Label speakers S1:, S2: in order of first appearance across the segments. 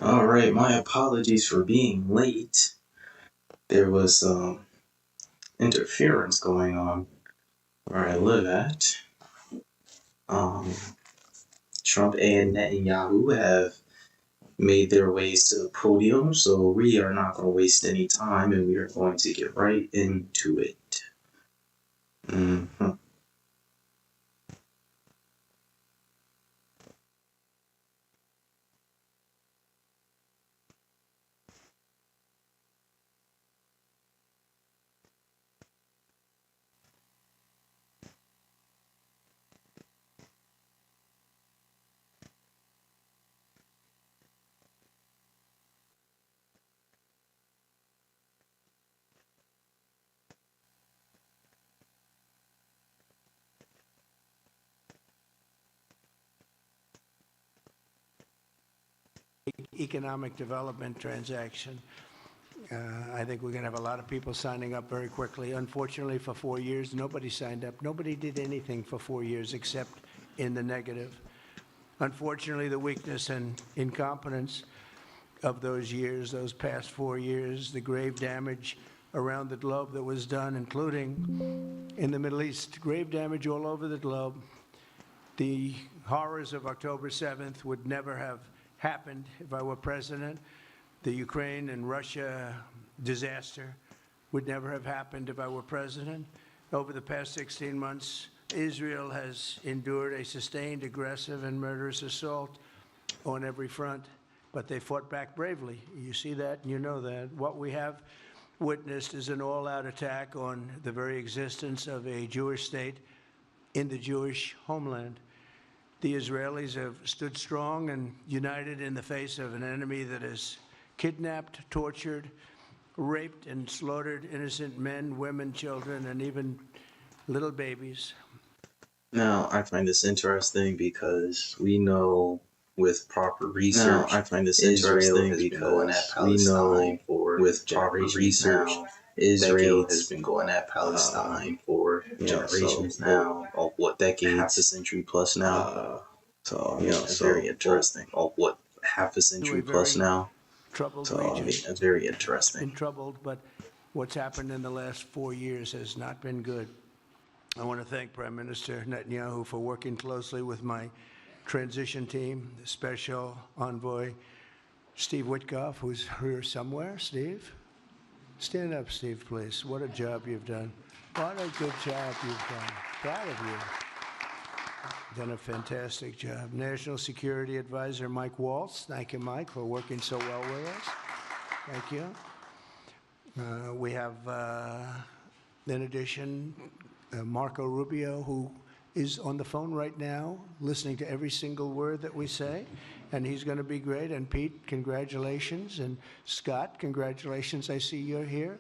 S1: Alright, my apologies for being late. There was interference going on where I live at. Um, Trump and Netanyahu have made their ways to the podium, so we are not going to waste any time and we are going to get right into it. Mhm.
S2: Economic development transaction. I think we're going to have a lot of people signing up very quickly. Unfortunately, for 4 years, nobody signed up. Nobody did anything for 4 years except in the negative. Unfortunately, the weakness and incompetence of those years, those past 4 years, the grave damage around the globe that was done, including in the Middle East, grave damage all over the globe. The horrors of October 7th would never have happened if I were president. The Ukraine and Russia disaster would never have happened if I were president. Over the past 16 months, Israel has endured a sustained, aggressive, and murderous assault on every front, but they fought back bravely. You see that, and you know that. What we have witnessed is an all-out attack on the very existence of a Jewish state in the Jewish homeland. The Israelis have stood strong and united in the face of an enemy that has kidnapped, tortured, raped, and slaughtered innocent men, women, children, and even little babies.
S1: Now, I find this interesting because we know with proper research, Israel has been going at Palestine for with proper research now. Israel has been going at Palestine for generations now, of what decades, half a century plus now. So very interesting. Of what, half a century plus now.
S2: Troubled
S1: So
S2: region.
S1: it's very interesting.
S2: Been troubled, but what's happened in the last 4 years has not been good. I want to thank Prime Minister Netanyahu for working closely with my transition team, the Special Envoy Steve Witkoff, who's here somewhere. Steve? Stand up, Steve, please. What a job you've done. What a good job you've done. Proud of you. Done a fantastic job. National Security Advisor Mike Waltz. Thank you, Mike, for working so well with us. Thank you. We have, in addition, Marco Rubio, who is on the phone right now, listening to every single word that we say, and he's going to be great. And Pete, congratulations. And Scott, congratulations. I see you're here.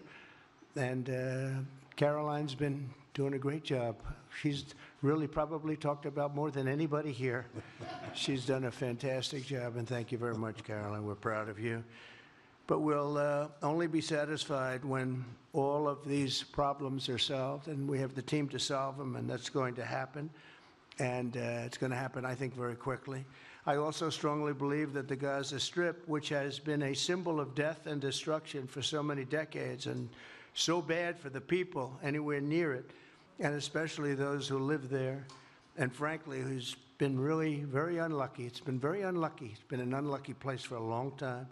S2: And Caroline's been doing a great job. She's really probably talked about more than anybody here. She's done a fantastic job, and thank you very much, Caroline. We're proud of you. But we'll only be satisfied when all of these problems are solved, and we have the team to solve them, and that's going to happen. And it's going to happen, I think, very quickly. I also strongly believe that the Gaza Strip, which has been a symbol of death and destruction for so many decades, and so bad for the people anywhere near it, and especially those who live there, and frankly, who's been really very unlucky. It's been very unlucky. It's been an unlucky place for a long time.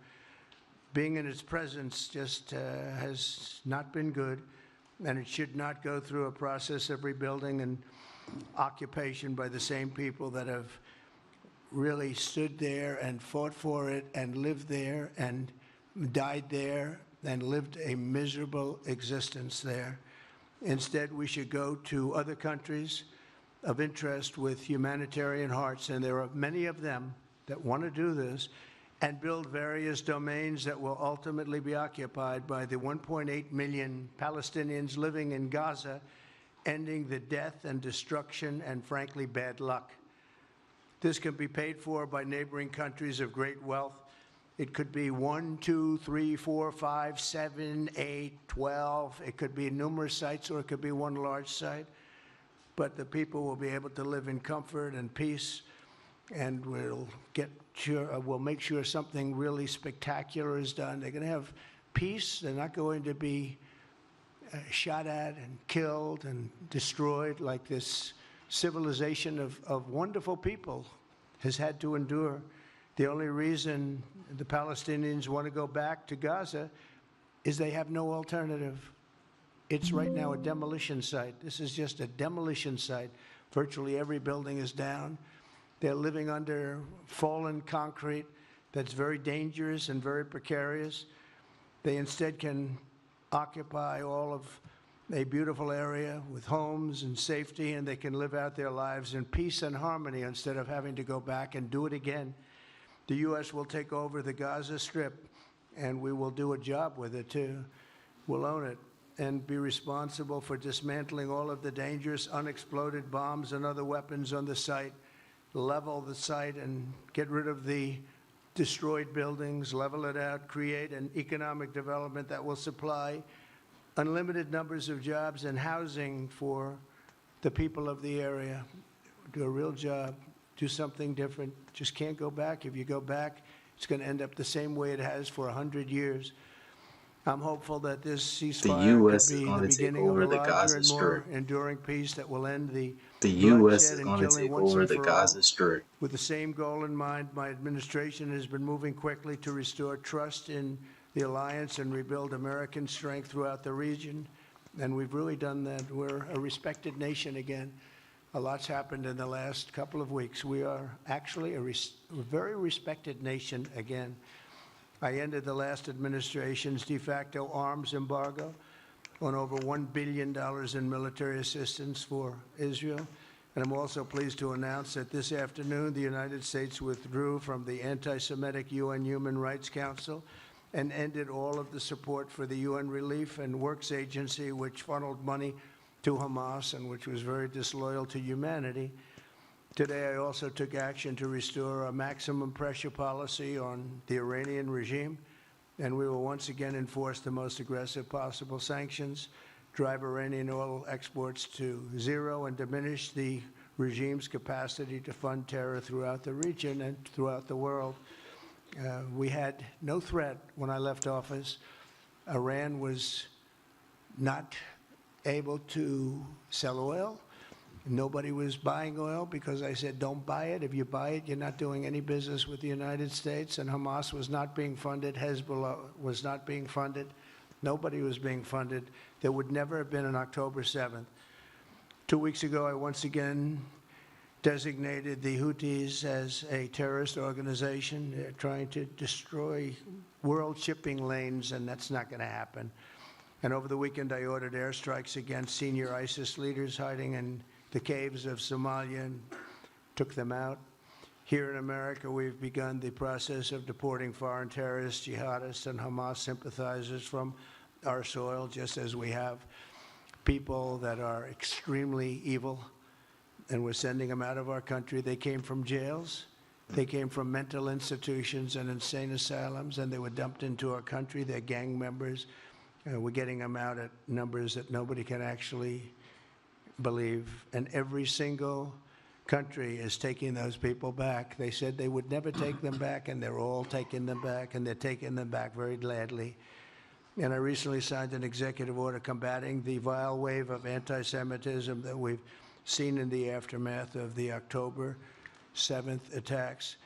S2: Being in its presence just has not been good, and it should not go through a process of rebuilding and occupation by the same people that have really stood there and fought for it and lived there and died there and lived a miserable existence there. Instead, we should go to other countries of interest with humanitarian hearts, and there are many of them that want to do this, and build various domains that will ultimately be occupied by the 1.8 million Palestinians living in Gaza, ending the death and destruction and, frankly, bad luck. This can be paid for by neighboring countries of great wealth. It could be 1, 2, 3, 4, 5, 7, 8, 12. It could be numerous sites, or it could be one large site. But the people will be able to live in comfort and peace and we'll make sure something really spectacular is done. They're going to have peace. They're not going to be shot at and killed and destroyed like this civilization of wonderful people has had to endure. The only reason the Palestinians want to go back to Gaza is they have no alternative. It's right now a demolition site. This is just a demolition site. Virtually every building is down. They're living under fallen concrete that's very dangerous and very precarious. They instead can occupy all of a beautiful area with homes and safety, and they can live out their lives in peace and harmony instead of having to go back and do it again. The U.S. will take over the Gaza Strip, and we will do a job with it, too. We'll own it and be responsible for dismantling all of the dangerous unexploded bombs and other weapons on the site, level the site and get rid of the destroyed buildings, level it out, create an economic development that will supply unlimited numbers of jobs and housing for the people of the area. Do a real job, do something different. Just can't go back. If you go back, it's going to end up the same way it has for 100 years. I'm hopeful that this ceasefire could be the beginning of a larger and more enduring peace that will end the bloodshed and killing once and for all. With the same goal in mind, my administration has been moving quickly to restore trust in the alliance and rebuild American strength throughout the region, and we've really done that. We're a respected nation again. A lot's happened in the last couple of weeks. We are actually a very respected nation again. I ended the last administration's de facto arms embargo on over $1 billion in military assistance for Israel. And I'm also pleased to announce that this afternoon, the United States withdrew from the anti-Semitic UN Human Rights Council and ended all of the support for the UN Relief and Works Agency, which funneled money to Hamas and which was very disloyal to humanity. Today, I also took action to restore a maximum pressure policy on the Iranian regime, and we will once again enforce the most aggressive possible sanctions, drive Iranian oil exports to zero, and diminish the regime's capacity to fund terror throughout the region and throughout the world. We had no threat when I left office. Iran was not able to sell oil. Nobody was buying oil because I said, don't buy it. If you buy it, you're not doing any business with the United States. And Hamas was not being funded. Hezbollah was not being funded. Nobody was being funded. There would never have been an October 7th. 2 weeks ago, I once again designated the Houthis as a terrorist organization. They're trying to destroy world shipping lanes, and that's not going to happen. And over the weekend, I ordered airstrikes against senior ISIS leaders hiding in the caves of Somalia and took them out. Here in America, we've begun the process of deporting foreign terrorists, jihadists, and Hamas sympathizers from our soil, just as we have people that are extremely evil, and we're sending them out of our country. They came from jails. They came from mental institutions and insane asylums, and they were dumped into our country. They're gang members. We're getting them out at numbers that nobody can actually believe. And every single country is taking those people back. They said they would never take them back, and they're all taking them back, and they're taking them back very gladly. And I recently signed an executive order combating the vile wave of anti-Semitism that we've seen in the aftermath of the October 7th attacks.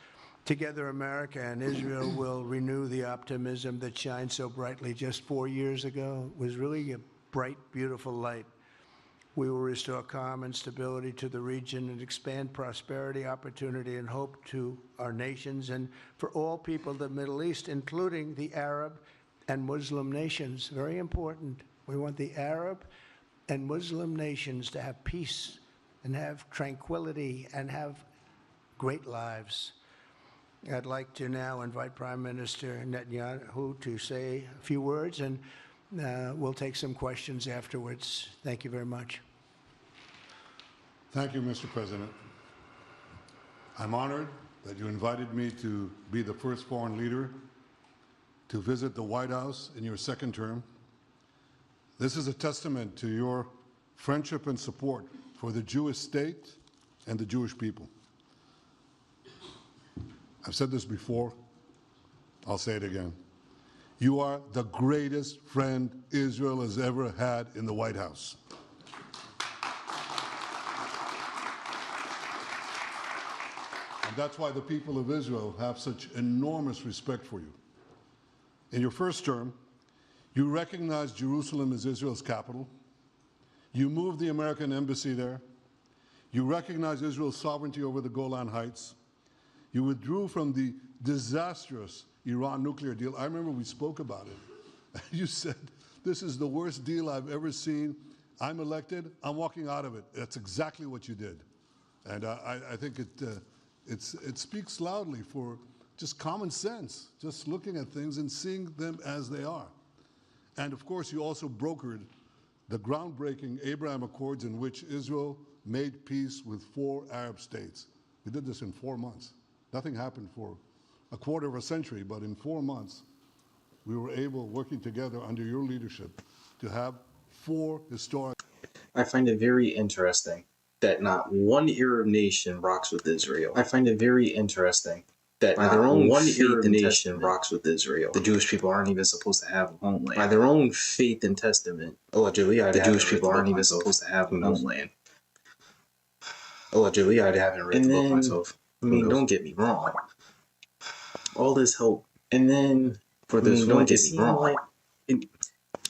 S2: Together, America and Israel will renew the optimism that shined so brightly just 4 years ago. It was really a bright, beautiful light. We will restore calm and stability to the region and expand prosperity, opportunity, and hope to our nations and for all people of the Middle East, including the Arab and Muslim nations. Very important. We want the Arab and Muslim nations to have peace and have tranquility and have great lives. I'd like to now invite Prime Minister Netanyahu to say a few words, and we'll take some questions afterwards. Thank you very much.
S3: Thank you, Mr. President. I'm honored that you invited me to be the first foreign leader to visit the White House in your second term. This is a testament to your friendship and support for the Jewish state and the Jewish people. I've said this before, I'll say it again. You are the greatest friend Israel has ever had in the White House. And that's why the people of Israel have such enormous respect for you. In your first term, you recognized Jerusalem as Israel's capital. You moved the American embassy there. You recognized Israel's sovereignty over the Golan Heights. You withdrew from the disastrous Iran nuclear deal. I remember we spoke about it. You said, this is the worst deal I've ever seen. I'm elected, I'm walking out of it. That's exactly what you did. And I think it speaks loudly for just common sense, just looking at things and seeing them as they are. And of course, you also brokered the groundbreaking Abraham Accords in which Israel made peace with 4 Arab states. We did this in 4 months. Nothing happened for a quarter of a century, but in 4 months, we were able, working together under your leadership, to have 4 historic...
S1: I find it very interesting that not one Arab nation rocks with Israel. I find it very interesting that by their own faith and nation rocks with Israel. The Jewish people aren't even supposed to have a homeland. By their own faith and testament, allegedly, the Jewish people aren't even supposed to have a homeland. Allegedly, I haven't read the book myself. I mean, don't get me wrong. All this hope, and then for this one, don't get me wrong.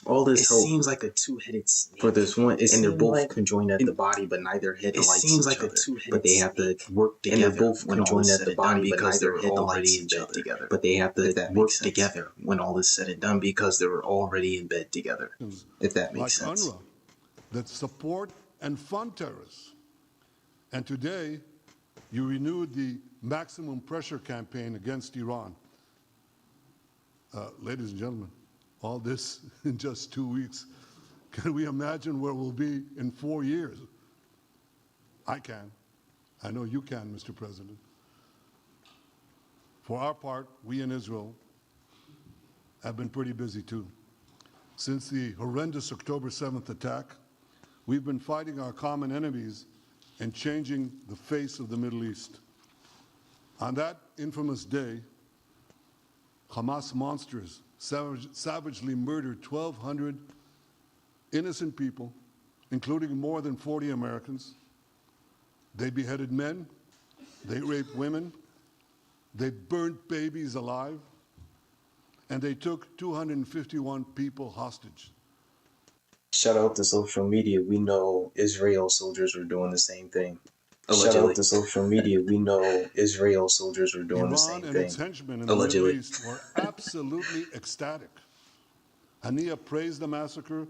S1: All this hope seems like a two-headed snake. For this one, and they're both conjoined at the body, but neither head likes each other. But they have to work together. And they're both conjoined at the body because they're already in bed together. But they have to work together when all is said and done because they were already in bed together. If that makes sense.
S3: UNRWA that support and fund terrorists. And today, you renewed the maximum pressure campaign against Iran. Ladies and gentlemen, all this in just 2 weeks. Can we imagine where we'll be in 4 years? I can. I know you can, Mr. President. For our part, we in Israel have been pretty busy too. Since the horrendous October 7th attack, we've been fighting our common enemies and changing the face of the Middle East. On that infamous day, Hamas monsters savagely murdered 1,200 innocent people, including more than 40 Americans. They beheaded men, they raped women, they burnt babies alive, and they took 251 people hostage.
S1: Shout out to social media. We know Israel soldiers were doing the same thing. Allegedly. Shout out to social media. We know Israel soldiers were doing the same thing.
S3: Iran and its henchmen in the Middle East were absolutely ecstatic. Haniya praised the massacre.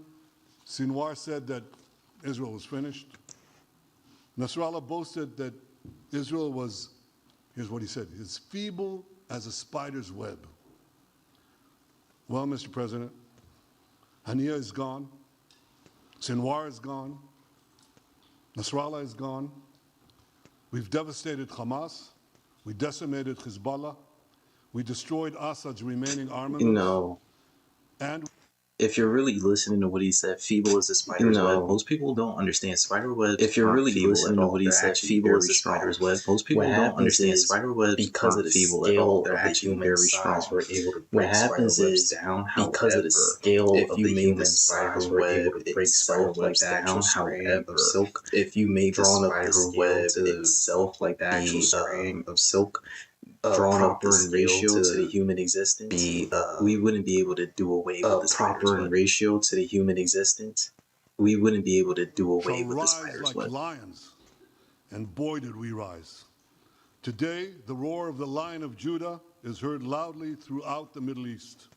S3: Sinwar said that Israel was finished. Nasrallah boasted that Israel was, here's what he said, as feeble as a spider's web. Well, Mr. President, Haniya is gone. Sinwar is gone. Nasrallah is gone. We've devastated Hamas. We decimated Hezbollah. We destroyed Assad's remaining armaments.
S1: No.
S3: And
S1: if you're really listening to what he said, feeble as a spider's web, most people don't understand spider webs. If you're really listening to what he said, feeble as a spider's web, most people don't understand spider webs because of the scale of the human size. We're able to break spider webs down. Because of the scale of the human size, we're able to break spider webs down. However, silk, if you made the spider web itself like the actual strand of silk, drawn up in ratio to the human existence, we wouldn't be able to do away with the proper in ratio to the human existence. We wouldn't be able to do away with the spider's web.
S3: Lions, and boy did we rise. Today, the roar of the Lion of Judah is heard loudly throughout the Middle East.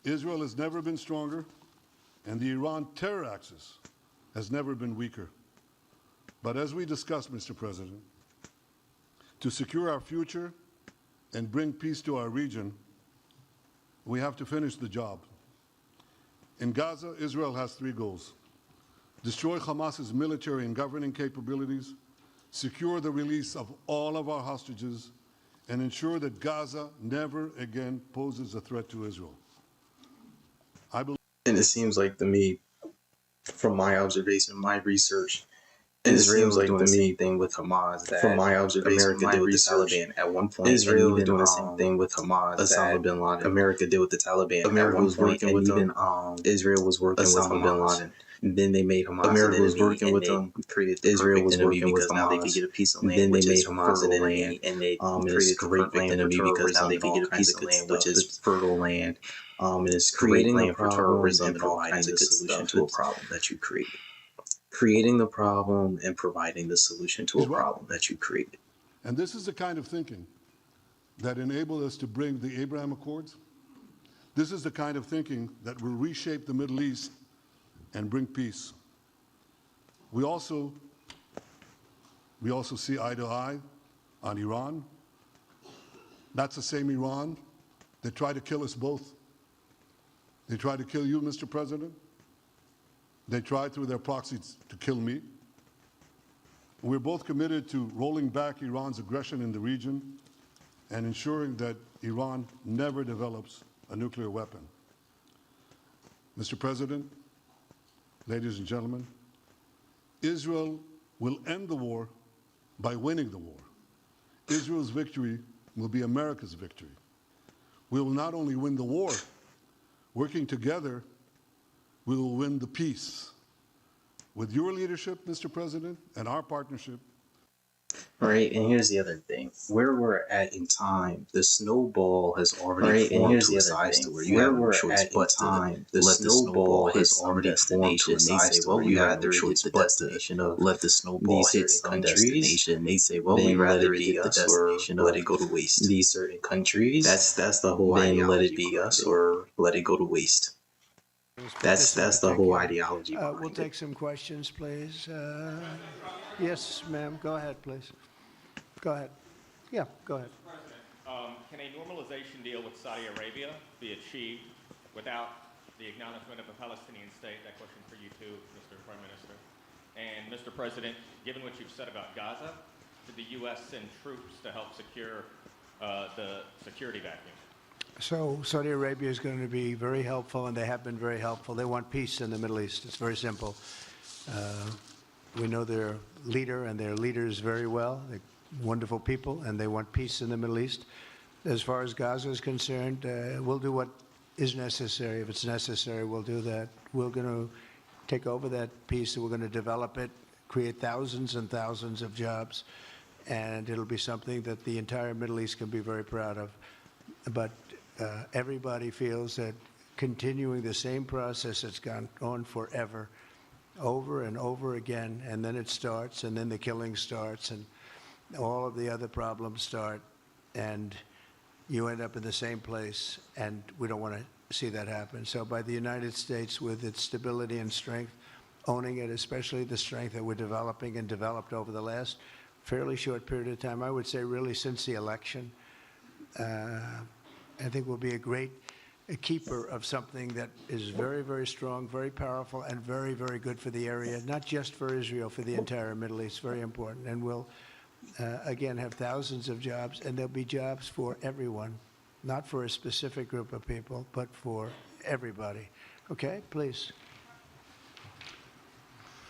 S3: Israel has never been stronger, and the Iran terror axis has never been weaker. But as we discussed, Mr. President, to secure our future and bring peace to our region, we have to finish the job. In Gaza, Israel has 3 goals: destroy Hamas's military and governing capabilities, secure the release of all of our hostages, and ensure that Gaza never again poses a threat to Israel.
S1: And it seems like to me, from my observation, my research, Israel was doing the same thing with Hamas. From my observation, America did with the Taliban at one point. Israel was doing the same thing with Hamas. Osama bin Laden. America did with the Taliban. America was working with them. Israel was working with Osama bin Laden. Then they made Hamas. America was working with them. Created Israel was working with Hamas. Now they could get a piece of land. Then they made Hamas an enemy, and they created great land enemy because now they could get a piece of land, which is fertile land. And it's creating land for terrorism and providing the solution to a problem that you created. Creating the problem and providing the solution to a problem that you created.
S3: And this is the kind of thinking that enabled us to bring the Abraham Accords. This is the kind of thinking that will reshape the Middle East and bring peace. We also see eye to eye on Iran. That's the same Iran that tried to kill us both. They tried to kill you, Mr. President. They tried through their proxies to kill me. We're both committed to rolling back Iran's aggression in the region and ensuring that Iran never develops a nuclear weapon. Mr. President, ladies and gentlemen, Israel will end the war by winning the war. Israel's victory will be America's victory. We will not only win the war, working together, we will win the peace. With your leadership, Mr. President, and our partnership.
S1: Right, and here's the other thing. Where we're at in time, the snowball has already formed to a size to where you have no choice but to let the snowball has already formed to a size to where you have no choice but to let the snowball hit some destination. They say, well, we'd rather it hit the destination or let it go to waste. These certain countries, that's the whole ideology. Let it be us or let it go to waste. That's the whole ideology.
S2: We'll take some questions, please. Yes, ma'am. Go ahead, please. Go ahead. Yeah, go ahead.
S4: Can a normalization deal with Saudi Arabia be achieved without the acknowledgement of a Palestinian state? That question for you too, Mr. Prime Minister. And Mr. President, given what you've said about Gaza, did the U.S. send troops to help secure the security vacuum?
S2: So Saudi Arabia is going to be very helpful, and they have been very helpful. They want peace in the Middle East. It's very simple. We know their leader and their leaders very well. They're wonderful people, and they want peace in the Middle East. As far as Gaza is concerned, we'll do what is necessary. If it's necessary, we'll do that. We're going to take over that peace, and we're going to develop it, create thousands and thousands of jobs, and it'll be something that the entire Middle East can be very proud of. But everybody feels that continuing the same process that's gone on forever, over and over again, and then it starts, and then the killing starts, and all of the other problems start, and you end up in the same place, and we don't want to see that happen. So by the United States, with its stability and strength, owning it, especially the strength that we're developing and developed over the last fairly short period of time, I would say really since the election, I think we'll be a keeper of something that is very, very strong, very powerful, and very, very good for the area, not just for Israel, for the entire Middle East, very important. And we'll, again, have thousands of jobs, and there'll be jobs for everyone, not for a specific group of people, but for everybody. Okay, please.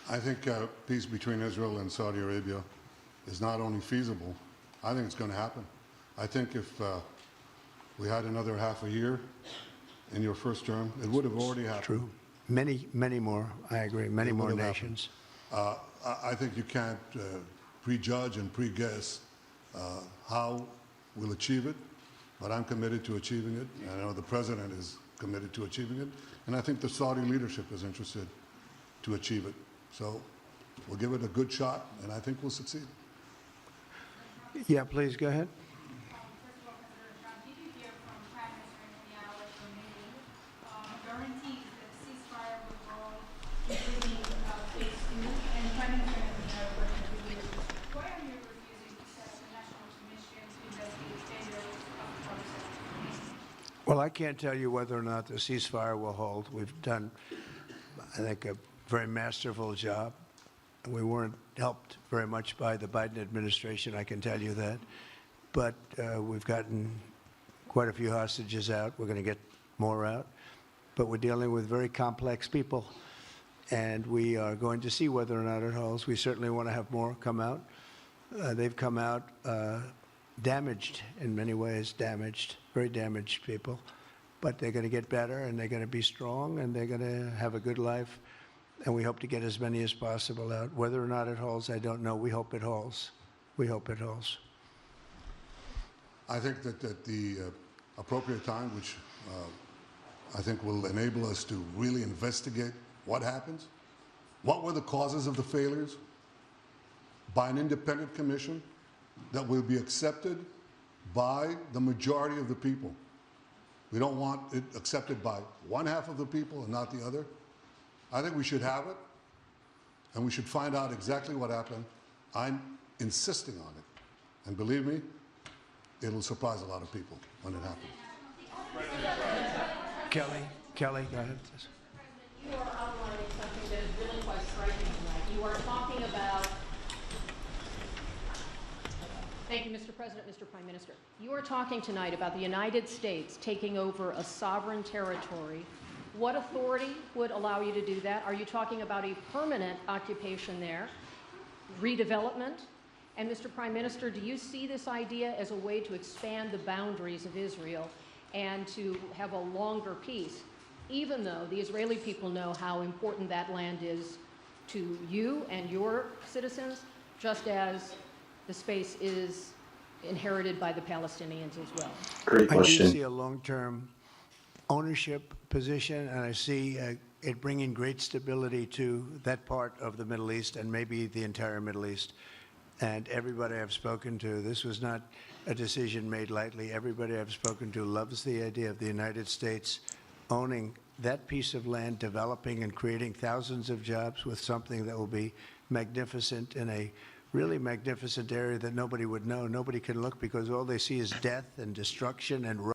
S3: I think peace between Israel and Saudi Arabia is not only feasible, I think it's going to happen. I think if we had another half a year in your first term, it would have already happened.
S2: True. Many, many more, I agree, many more nations.
S3: I think you can't prejudge and pre-guess how we'll achieve it, but I'm committed to achieving it. And I know the President is committed to achieving it, and I think the Saudi leadership is interested to achieve it. So we'll give it a good shot, and I think we'll succeed.
S2: Yeah, please, go ahead. Well, I can't tell you whether or not the ceasefire will hold. We've done, I think, a very masterful job. We weren't helped very much by the Biden administration, I can tell you that. But we've gotten quite a few hostages out. We're going to get more out. But we're dealing with very complex people. and we are going to see whether or not it holds. We certainly want to have more come out. They've come out damaged in many ways, damaged, very damaged people. But they're going to get better, and they're going to be strong, and they're going to have a good life. And we hope to get as many as possible out. Whether or not it holds, I don't know. We hope it holds. We hope it holds.
S3: I think that at the appropriate time, which I think will enable us to really investigate what happens, what were the causes of the failures, by an independent commission that will be accepted by the majority of the people. We don't want it accepted by one half of the people and not the other. I think we should have it, and we should find out exactly what happened. I'm insisting on it. And believe me, it'll surprise a lot of people when it happens.
S2: Kelly, go ahead.
S5: You are outlining something that is really quite striking tonight. You are talking about. Thank you, Mr. President, Mr. Prime Minister. You are talking tonight about the United States taking over a sovereign territory. What authority would allow you to do that? Are you talking about a permanent occupation there, redevelopment? And Mr. Prime Minister, do you see this idea as a way to expand the boundaries of Israel and to have a longer peace, even though the Israeli people know how important that land is to you and your citizens, just as the space is inherited by the Palestinians as well?
S1: Great question.
S2: I do see a long-term ownership position, and I see it bringing great stability to that part of the Middle East and maybe the entire Middle East. And everybody I've spoken to, this was not a decision made lightly. Everybody I've spoken to loves the idea of the United States owning that piece of land, developing and creating thousands of jobs with something that will be magnificent in a really magnificent area that nobody would know. Nobody can look because all they see is death and destruction and.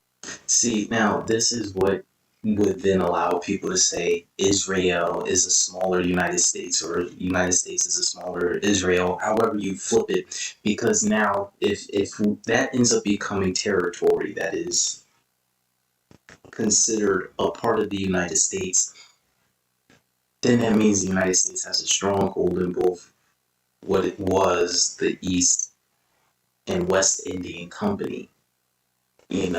S1: See, now this is what would then allow people to say Israel is a smaller United States, or United States is a smaller Israel, however you flip it. Because now, if that ends up becoming territory that is considered a part of the United States, then that means the United States has a stronghold in both what it was the East and West Indian Company, and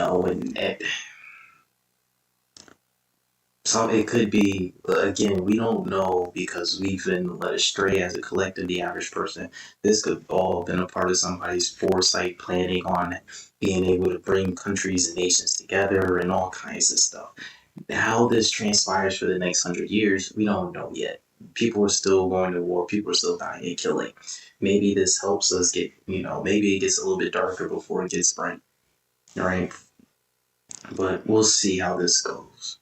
S1: so it could be, again, we don't know because we've been led astray as a collective, the average person. This could all have been a part of somebody's foresight planning on being able to bring countries and nations together and all kinds of stuff. How this transpires for the next 100 years, we don't know yet. People are still going to war. People are still dying and killing. Maybe this helps us get, maybe it gets a little bit darker before it gets bright, right? But we'll see how this goes.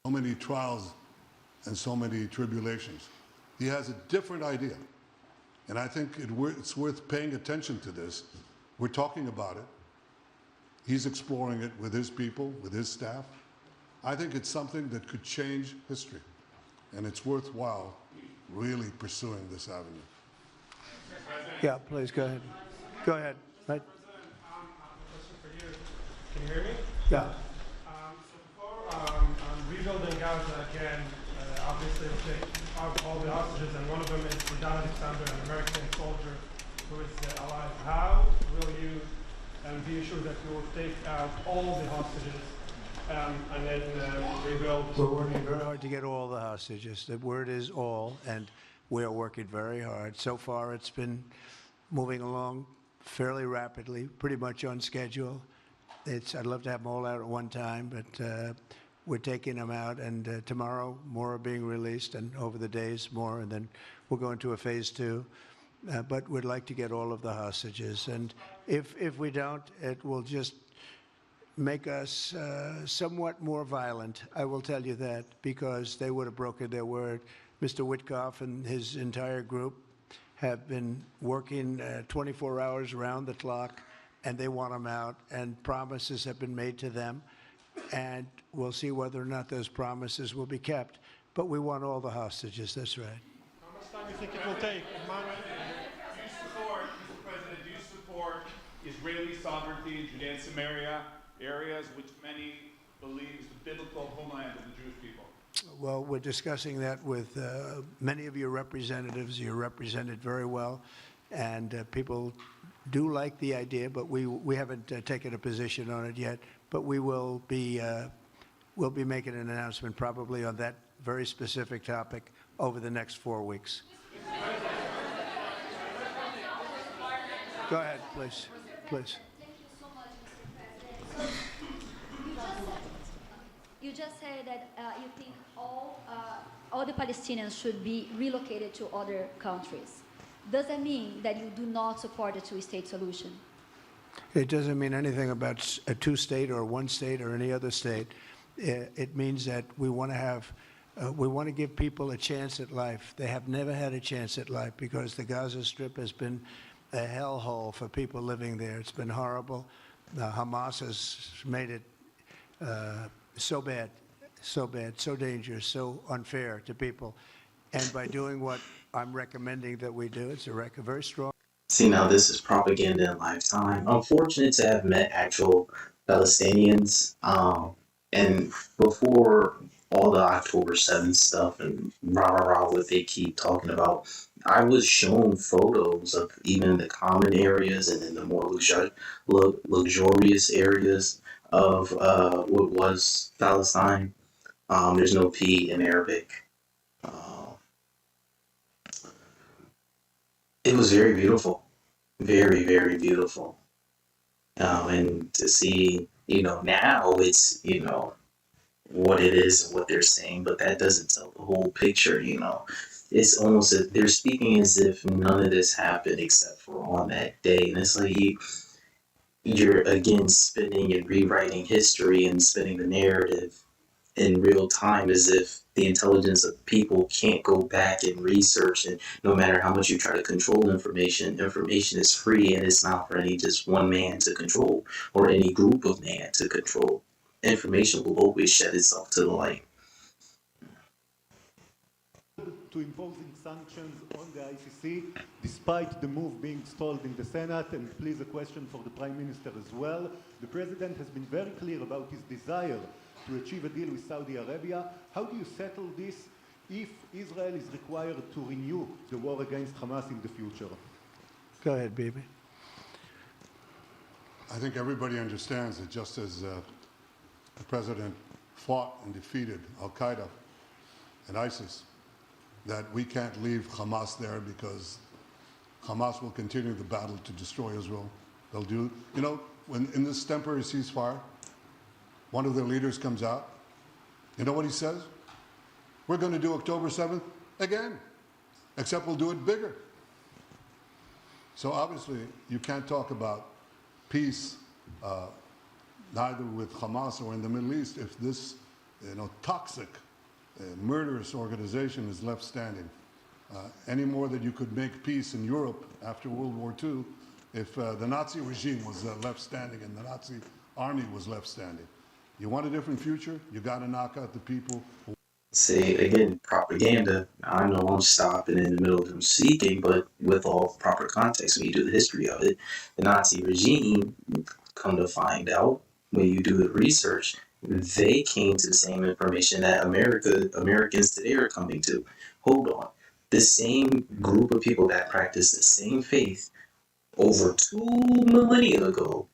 S3: So many trials and so many tribulations. He has a different idea. And I think it's worth paying attention to this. We're talking about it. He's exploring it with his people, with his staff. I think it's something that could change history. And it's worthwhile really pursuing this avenue.
S2: Yeah, please, go ahead. Go ahead. Right.
S6: Can you hear me?
S2: Yeah.
S6: So before rebuilding Gaza again, obviously it'll take out all the hostages, and one of them is Don Alexander, an American soldier who is alive. How will you be assured that you will take out all the hostages and then rebuild?
S2: We're working very hard to get all the hostages. The word is all, and we're working very hard. So far, it's been moving along fairly rapidly, pretty much on schedule. I'd love to have them all out at one time, but we're taking them out, and tomorrow more are being released, and over the days more, and then we'll go into a phase 2. But we'd like to get all of the hostages, and if we don't, it will just make us somewhat more violent. I will tell you that, because they would have broken their word. Mr. Witkoff and his entire group have been working 24 hours around the clock, and they want them out, and promises have been made to them, and we'll see whether or not those promises will be kept. But we want all the hostages, that's right.
S6: How much time do you think it will take?
S7: Do you support Israeli sovereignty in Judea and Samaria, areas which many believe is the biblical homeland of the Jewish people?
S2: Well, we're discussing that with many of your representatives. You're represented very well, and people do like the idea, but we haven't taken a position on it yet. But we'll be making an announcement probably on that very specific topic over the next 4 weeks. Go ahead, please. Please.
S8: Thank you so much, Mr. President. So you just said that you think all the Palestinians should be relocated to other countries. Does that mean that you do not support a two-state solution?
S2: It doesn't mean anything about a two-state or one state or any other state. It means that we want to give people a chance at life. They have never had a chance at life because the Gaza Strip has been a hellhole for people living there. It's been horrible. Hamas has made it so bad, so dangerous, so unfair to people. And by doing what I'm recommending that we do, it's a very strong.
S1: See, now this is propaganda in lifetime. I'm fortunate to have met actual Palestinians. And before all the October 7th stuff and what they keep talking about, I was shown photos of even the common areas and then the more luxurious areas of what was Palestine. There's no P in Arabic. It was very beautiful. Very, very beautiful. And to see, now it's, what it is and what they're saying, but that doesn't tell the whole picture, It's almost they're speaking as if none of this happened except for on that day. And it's like you're again spinning and rewriting history and spinning the narrative in real time as if the intelligence of people can't go back and research, and no matter how much you try to control information is free and it's not for any just one man to control or any group of man to control. Information will always shed itself to the light.
S9: To imposing sanctions on the ICC, despite the move being stalled in the Senate, and please a question for the Prime Minister as well. The President has been very clear about his desire to achieve a deal with Saudi Arabia. How do you settle this if Israel is required to renew the war against Hamas in the future?
S2: Go ahead, Bibi.
S3: I think everybody understands that just as the President fought and defeated Al-Qaeda and ISIS, that we can't leave Hamas there because Hamas will continue the battle to destroy Israel. They'll do, when in this temporary ceasefire, one of their leaders comes out, you know what he says? We're going to do October 7th again, except we'll do it bigger. So obviously, you can't talk about peace neither with Hamas or in the Middle East if this, toxic, murderous organization is left standing. Any more than you could make peace in Europe after World War II if the Nazi regime was left standing and the Nazi army was left standing. You want a different future? You got to knock out the people.
S1: Say again, propaganda. I know I'm stopping in the middle of them speaking, but with all proper context, when you do the history of it, the Nazi regime, come to find out, when you do the research, they came to the same information that Americans today are coming to. Hold on. The same group of people that practice the same faith over 2 millennia ago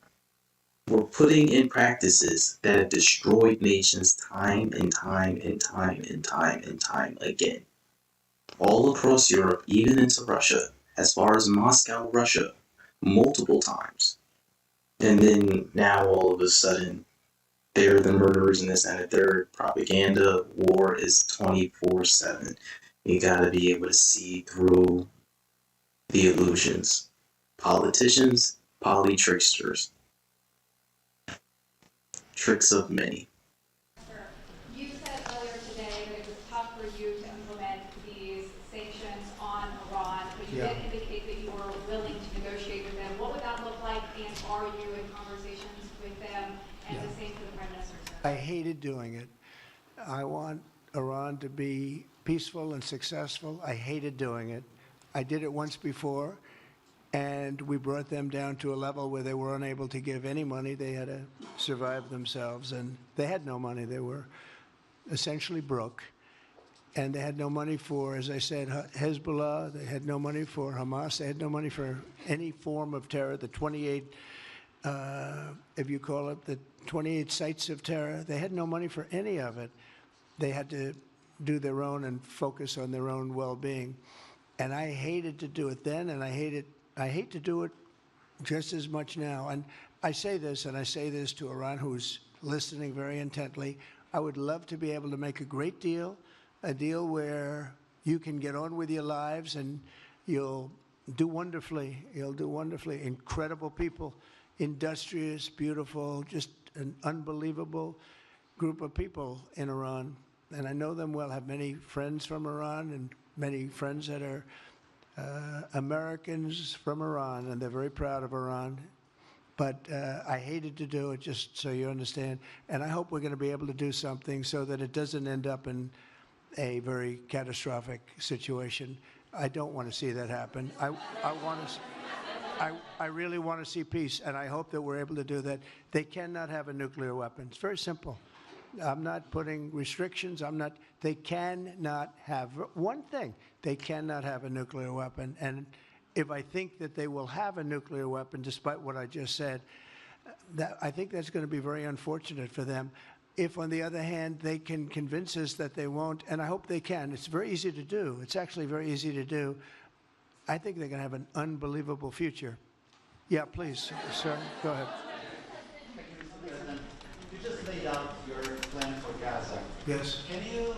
S1: were putting in practices that have destroyed nations time and time and time and time and time again. All across Europe, even into Russia, as far as Moscow, Russia, multiple times. And then now all of a sudden, they're the murderers and this and the third. Propaganda, war is 24/7. You gotta be able to see through the illusions. Politicians, polytricksters. Tricks of many.
S10: You said earlier today that it was tough for you to implement these sanctions on Iran, but you did indicate that you were willing to negotiate with them. What would that look like, and are you in conversations with them? And the same for the Prime Minister, sir.
S2: I hated doing it. I want Iran to be peaceful and successful. I hated doing it. I did it once before, and we brought them down to a level where they were unable to give any money. They had to survive themselves, and they had no money. They were essentially broke. And they had no money for, as I said, Hezbollah. They had no money for Hamas. They had no money for any form of terror. The 28, if you call it, the 28 sites of terror. They had no money for any of it. They had to do their own and focus on their own well-being. And I hated to do it then, and I hate to do it just as much now. And I say this, and I say this to Iran, who's listening very intently. I would love to be able to make a great deal, a deal where you can get on with your lives and you'll do wonderfully. You'll do wonderfully. Incredible people, industrious, beautiful, just an unbelievable group of people in Iran. And I know them well, have many friends from Iran and many friends that are Americans from Iran, and they're very proud of Iran. But I hated to do it, just so you understand. And I hope we're going to be able to do something so that it doesn't end up in a very catastrophic situation. I don't want to see that happen. I really want to see peace, and I hope that we're able to do that. They cannot have a nuclear weapon. It's very simple. I'm not putting restrictions. They cannot have one thing. They cannot have a nuclear weapon. And if I think that they will have a nuclear weapon, despite what I just said, I think that's going to be very unfortunate for them. If, on the other hand, they can convince us that they won't, and I hope they can. It's very easy to do. It's actually very easy to do. I think they're going to have an unbelievable future. Yeah, please, sir, go ahead.
S11: You just laid out your plan for Gaza.
S2: Yes.
S11: Can you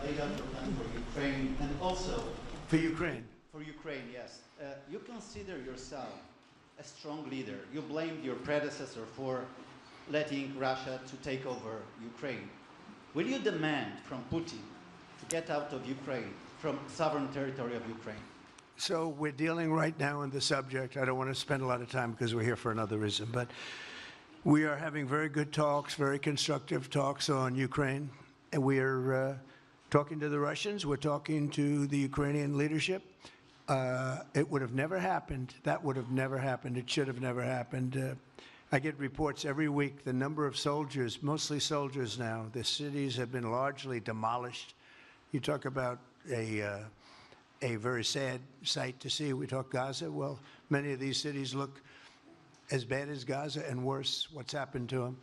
S11: lay out your plan for Ukraine and also...
S2: For Ukraine?
S11: For Ukraine, yes. You consider yourself a strong leader. You blamed your predecessor for letting Russia to take over Ukraine. Will you demand from Putin to get out of Ukraine, from sovereign territory of Ukraine?
S2: So we're dealing right now in the subject. I don't want to spend a lot of time because we're here for another reason, but we are having very good talks, very constructive talks on Ukraine. And we are talking to the Russians. We're talking to the Ukrainian leadership. It would have never happened. That would have never happened. It should have never happened. I get reports every week, the number of soldiers, mostly soldiers now. The cities have been largely demolished. You talk about a very sad sight to see. We talk Gaza. Well, many of these cities look as bad as Gaza and worse, what's happened to them.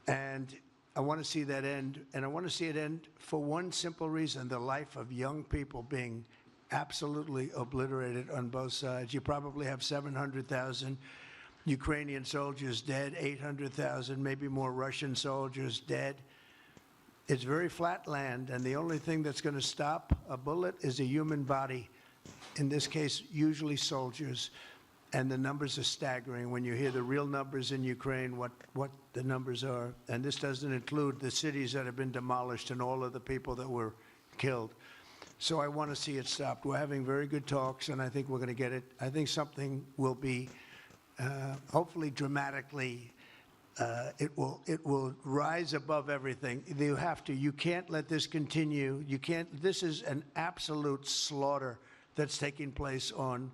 S2: And I want to see that end. And I want to see it end for one simple reason, the life of young people being absolutely obliterated on both sides. You probably have 700,000 Ukrainian soldiers dead, 800,000, maybe more Russian soldiers dead. It's very flat land, and the only thing that's going to stop a bullet is a human body. In this case, usually soldiers. And the numbers are staggering when you hear the real numbers in Ukraine, what the numbers are. And this doesn't include the cities that have been demolished and all of the people that were killed. So I want to see it stopped. We're having very good talks, and I think we're going to get it. I think something will be hopefully dramatically, it will rise above everything. You can't let this continue. This is an absolute slaughter that's taking place on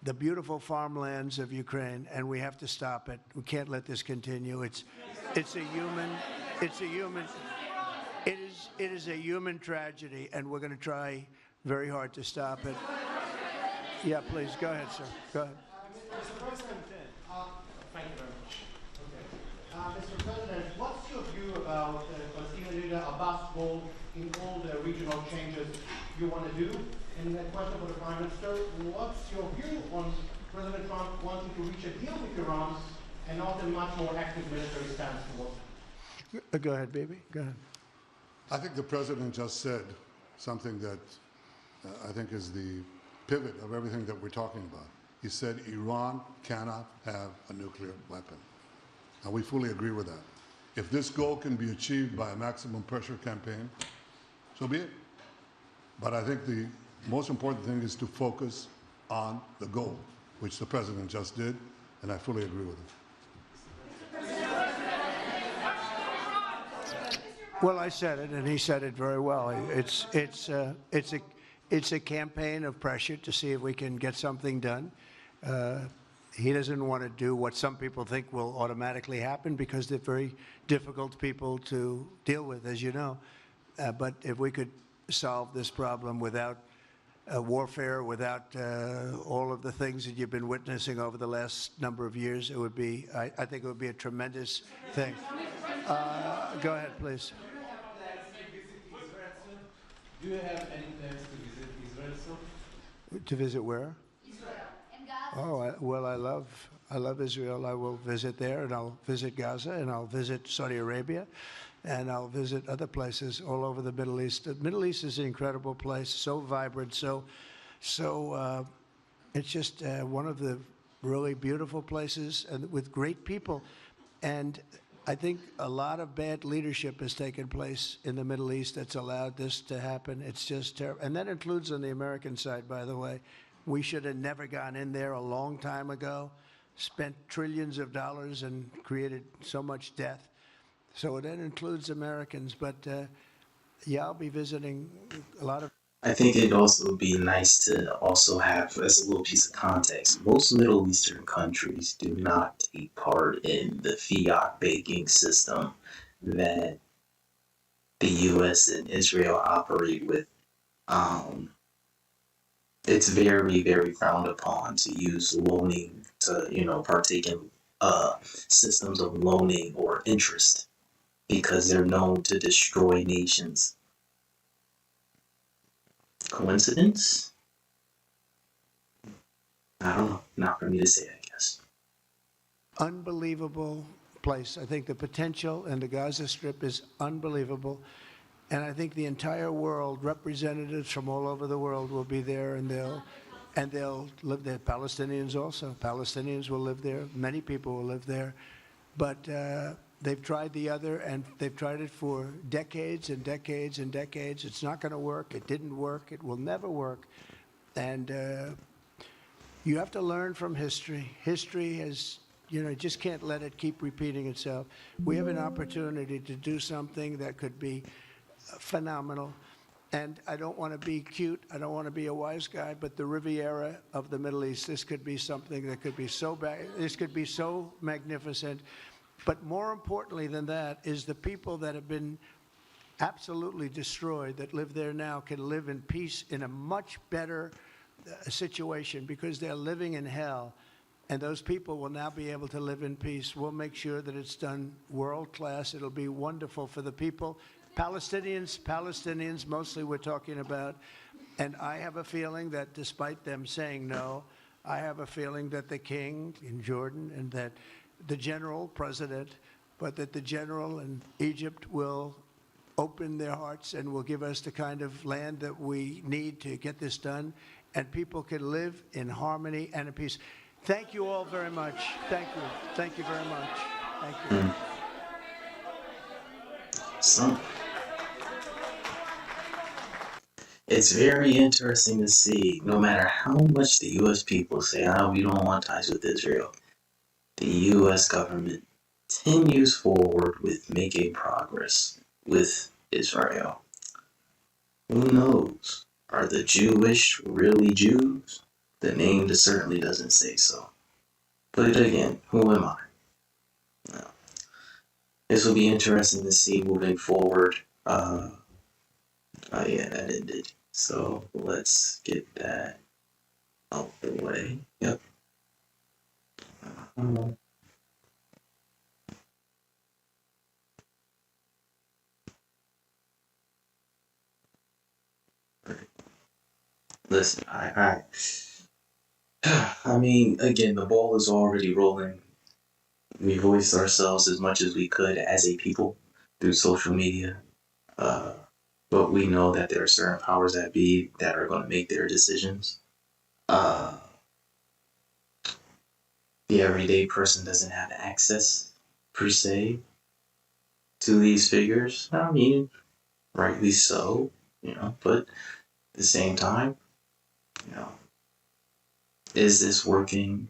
S2: the beautiful farmlands of Ukraine, and we have to stop it. We can't let this continue. It is a human tragedy, and we're going to try very hard to stop it. Yeah, please, go ahead, sir. Go ahead.
S12: Mr. President, thank you very much. Okay. Mr. President, what's your view about Palestinian leader Abbas' role in all the regional changes you want to do? And a question for the Prime Minister, what's your view on President Trump wanting to reach a deal with Iran and not a much more active military stance towards it?
S2: Go ahead, baby. Go ahead.
S3: I think the President just said something that I think is the pivot of everything that we're talking about. He said Iran cannot have a nuclear weapon. And we fully agree with that. If this goal can be achieved by a maximum pressure campaign, so be it. But I think the most important thing is to focus on the goal, which the President just did, and I fully agree with him.
S2: Well, I said it, and he said it very well. It's a campaign of pressure to see if we can get something done. He doesn't want to do what some people think will automatically happen because they're very difficult people to deal with, as you know. But if we could solve this problem without warfare, without all of the things that you've been witnessing over the last number of years. It would be, I think it would be a tremendous thing. Go ahead, please.
S13: Do you have any plans to visit Israel soon?
S2: To visit where? Oh, well, I love Israel. I will visit there, and I'll visit Gaza, and I'll visit Saudi Arabia, and I'll visit other places all over the Middle East. The Middle East is an incredible place, so vibrant, so it's just one of the really beautiful places and with great people. And I think a lot of bad leadership has taken place in the Middle East that's allowed this to happen. It's just terrible. And that includes on the American side, by the way. We should have never gone in there a long time ago, spent trillions of dollars and created so much death. So that includes Americans. But yeah, I'll be visiting a lot of.
S1: I think it'd also be nice to also have, as a little piece of context, most Middle Eastern countries do not take part in the fiat banking system that the U.S. and Israel operate with. It's very, very frowned upon to use loaning to, partake in systems of loaning or interest because they're known to destroy nations. Coincidence? I don't know. Not for me to say, I guess.
S2: Unbelievable place. I think the potential in the Gaza Strip is unbelievable. And I think the entire world, representatives from all over the world will be there, and they'll live there. Palestinians also. Palestinians will live there. Many people will live there. But they've tried the other, and they've tried it for decades and decades and decades. It's not going to work. It didn't work. It will never work. And you have to learn from history. History has, just can't let it keep repeating itself. We have an opportunity to do something that could be phenomenal. And I don't want to be cute. I don't want to be a wise guy, but the Riviera of the Middle East, this could be something that could be so bad. This could be so magnificent. But more importantly than that is the people that have been absolutely destroyed that live there now can live in peace in a much better situation because they're living in hell. And those people will now be able to live in peace. We'll make sure that it's done world class. It'll be wonderful for the people. Palestinians mostly we're talking about. And I have a feeling that despite them saying no, I have a feeling that the king in Jordan and that the general president, but that the general in Egypt will open their hearts and will give us the kind of land that we need to get this done. And people can live in harmony and in peace. Thank you all very much. Thank you. Thank you very much. Thank you.
S1: So, it's very interesting to see, no matter how much the U.S. people say, we don't want ties with Israel, the U.S. government continues forward with making progress with Israel. Who knows? Are the Jewish really Jews? The name certainly doesn't say so. But again, who am I? No. This will be interesting to see moving forward. Yeah, that ended. So let's get that out the way. Yep. Listen, I mean, again, the ball is already rolling. We voiced ourselves as much as we could as a people through social media. But we know that there are certain powers that be that are going to make their decisions. The everyday person doesn't have access, per se, to these figures. I mean, rightly so, but at the same time, is this working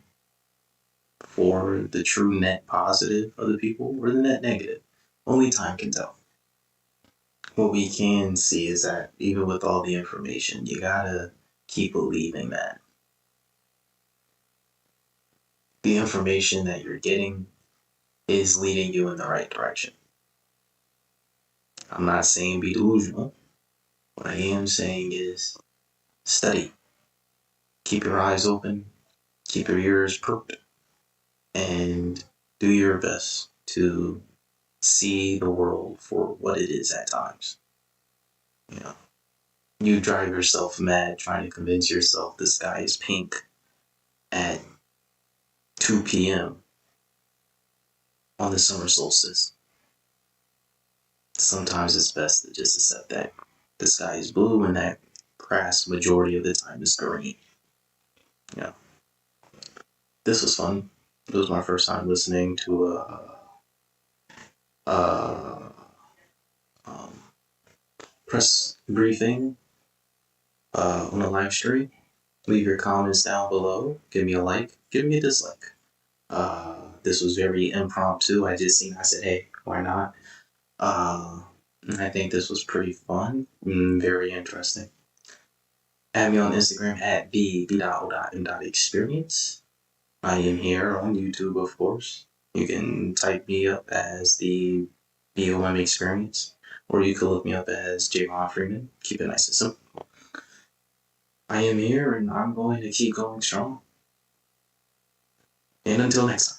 S1: for the true net positive of the people or the net negative? Only time can tell. What we can see is that even with all the information, you gotta keep believing that the information that you're getting is leading you in the right direction. I'm not saying be delusional. What I am saying is study. Keep your eyes open, keep your ears perked, and do your best to see the world for what it is at times. You know, you drive yourself mad trying to convince yourself the sky is pink at 2 p.m. on the summer solstice. Sometimes it's best to just accept that the sky is blue and that grass majority of the time is green. Yeah. This was fun. It was my first time listening to um, press briefing on a live stream. Leave your comments down below. Give me a like. Give me a dislike. This was very impromptu. I said, hey, why not? I think this was pretty fun. Very interesting. Add me on Instagram at b.o.m.experience. I am here on YouTube, of course. You can type me up as the B.O.M experience, or you can look me up as Javon Freeman. Keep it nice and simple. I am here and I'm going to keep going strong. And until next time.